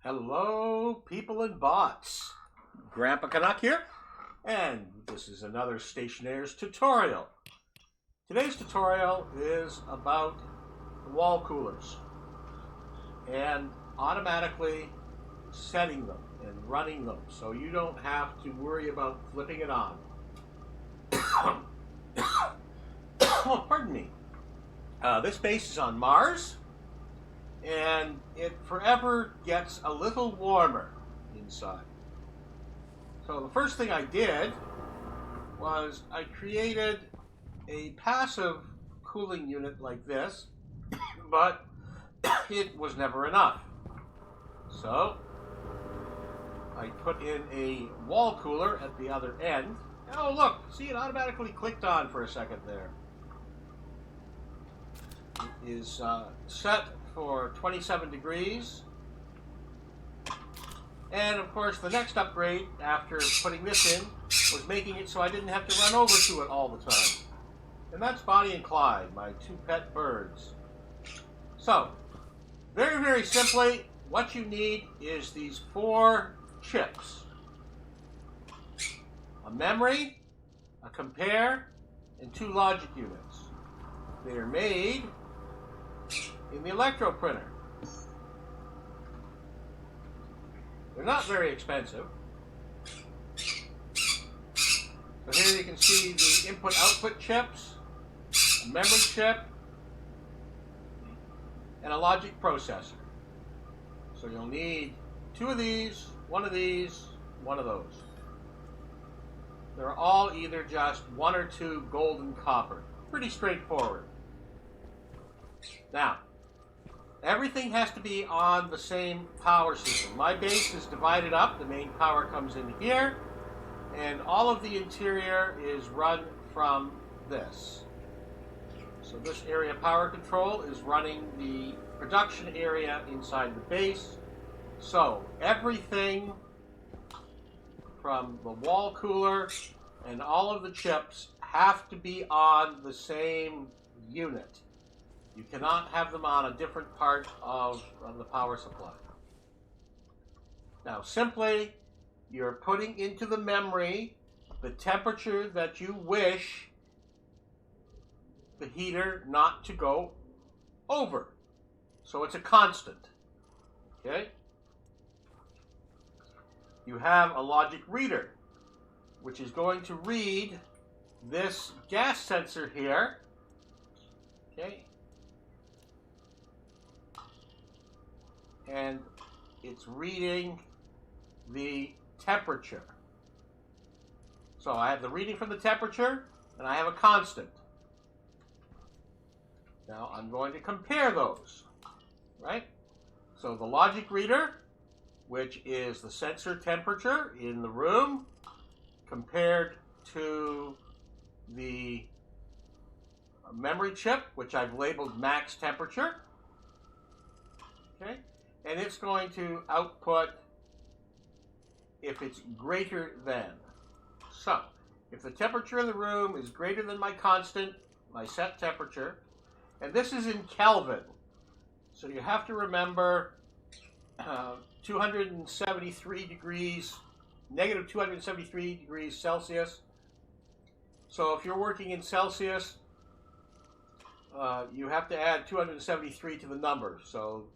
Hello, people and bots. Grandpa Canuck here, and this is another Stationeers tutorial. Today's tutorial is about wall coolers and automatically setting them and running them so you don't have to worry about flipping it on. Oh, pardon me. This base is on Mars, and it forever gets a little warmer inside. So the first thing I did was I created a passive cooling unit like this, but it was never enough. So I put in a wall cooler at the other end. Oh look, see, it automatically clicked on for a second there. It is set for 27 degrees. And of course the next upgrade after putting this in was making it so I didn't have to run over to it all the time. And that's Bonnie and Clyde, my two pet birds. So, very, very simply, what you need is these 4 chips. A memory, a compare, and 2 logic units. They are made in the electro printer. They're not very expensive. So here you can see the input-output chips, a memory chip, and a logic processor. So you'll need 2 of these, 1 of these, 1 of those. They're all either just 1 or 2 gold and copper. Pretty straightforward. Now, everything has to be on the same power system. My base is divided up. The main power comes in here, and all of the interior is run from this. So this area power control is running the production area inside the base. So everything from the wall cooler and all of the chips have to be on the same unit. You cannot have them on a different part of the power supply. Now simply, you're putting into the memory the temperature that you wish the heater not to go over. So it's a constant. Okay? You have a logic reader, which is going to read this gas sensor here. Okay? And it's reading the temperature. So I have the reading from the temperature, and I have a constant. Now I'm going to compare those, right? So the logic reader, which is the sensor temperature in the room, compared to the memory chip, which I've labeled max temperature. Okay? And it's going to output if it's greater than. So, if the temperature in the room is greater than my constant, my set temperature, and this is in Kelvin, so you have to remember 273 degrees, negative 273 degrees Celsius. So if you're working in Celsius, you have to add 273 to the number. So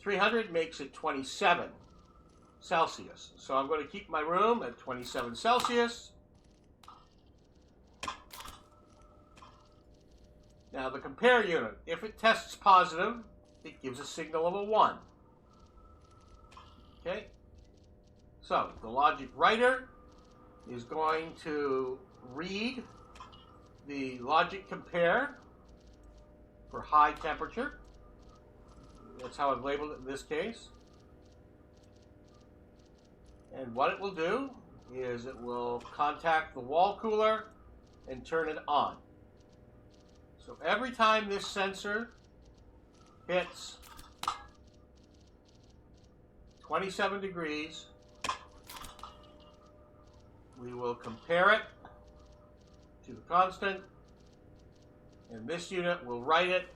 300 makes it 27 Celsius. So I'm going to keep my room at 27 Celsius. Now the compare unit, if it tests positive, it gives a signal of a 1. Okay? So the logic writer is going to read the logic compare for high temperature. That's how I've labeled it in this case. And what it will do is it will contact the wall cooler and turn it on. So every time this sensor hits 27 degrees, we will compare it to the constant, and this unit will write it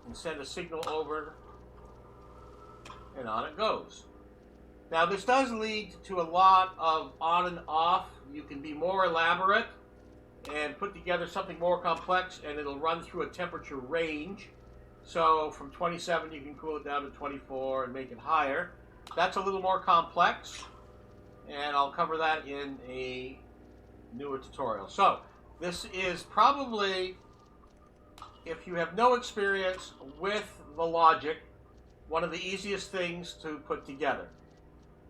and send a signal over, and on it goes. Now this does lead to a lot of on and off. You can be more elaborate and put together something more complex, and it'll run through a temperature range. So from 27 you can cool it down to 24 and make it higher. That's a little more complex, and I'll cover that in a newer tutorial. So this is probably, if you have no experience with the logic, one of the easiest things to put together.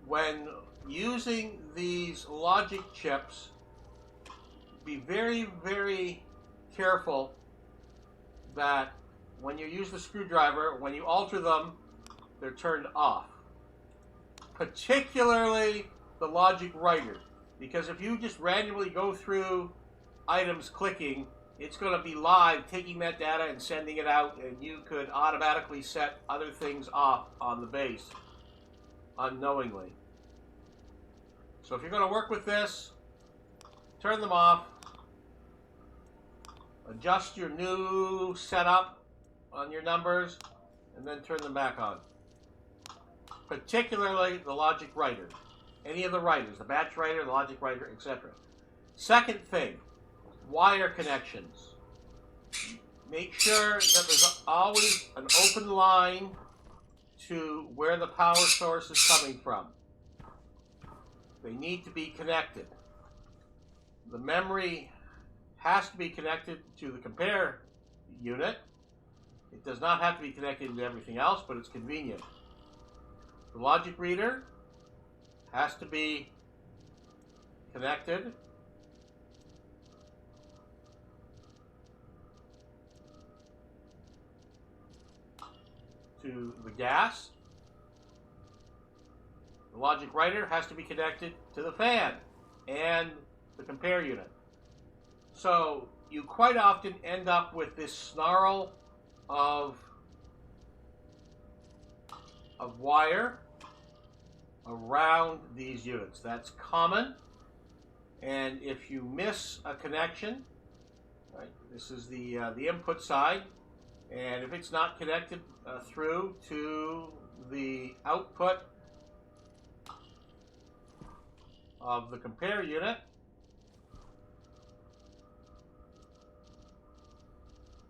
When using these logic chips, be very, very careful that when you use the screwdriver, when you alter them, they're turned off. Particularly the logic writer, because if you just randomly go through items clicking, it's going to be live taking that data and sending it out, and you could automatically set other things off on the base unknowingly. So if you're going to work with this, turn them off, adjust your new setup on your numbers, and then turn them back on. Particularly the logic writer. Any of the writers, the batch writer, the logic writer, etc. Second thing, wire connections. Make sure that there's always an open line to where the power source is coming from. They need to be connected. The memory has to be connected to the compare unit. It does not have to be connected to everything else, but it's convenient. The logic reader has to be connected to the gas. The logic writer has to be connected to the fan and the compare unit. So you quite often end up with this snarl of wire around these units. That's common, and if you miss a connection, right, this is the input side, and if it's not connected through to the output of the compare unit,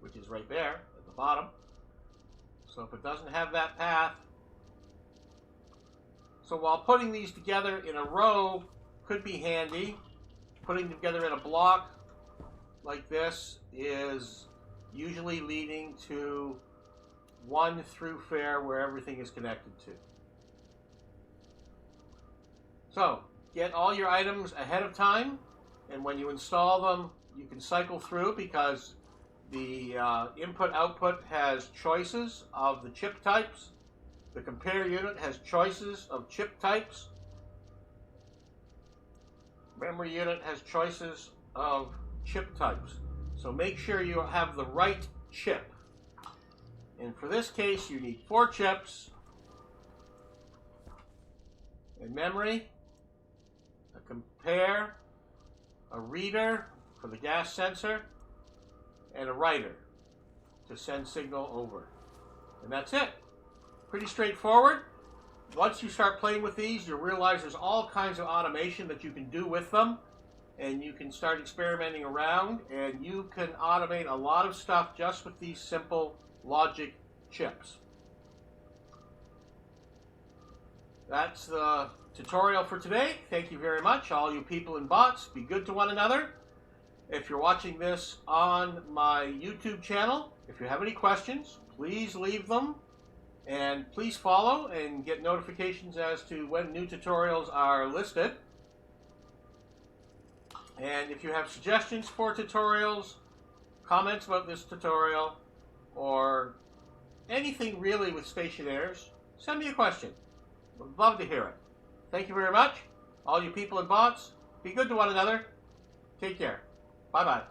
which is right there at the bottom. So if it doesn't have that path, so while putting these together in a row could be handy, putting them together in a block like this is usually leading to one through fare where everything is connected to. So get all your items ahead of time, and when you install them, you can cycle through, because the input-output has choices of the chip types. The compare unit has choices of chip types. Memory unit has choices of chip types. So make sure you have the right chip. And for this case, you need 4 chips: a memory, a compare, a reader for the gas sensor, and a writer to send signal over. And that's it. Pretty straightforward. Once you start playing with these, you'll realize there's all kinds of automation that you can do with them, and you can start experimenting around, and you can automate a lot of stuff just with these simple logic chips. That's the tutorial for today. Thank you very much, all you people and bots. Be good to one another. If you're watching this on my YouTube channel, if you have any questions, please leave them. And please follow and get notifications as to when new tutorials are listed. And if you have suggestions for tutorials, comments about this tutorial, or anything really with Stationeers, send me a question. Would love to hear it. Thank you very much. All you people and bots, be good to one another. Take care. Bye-bye.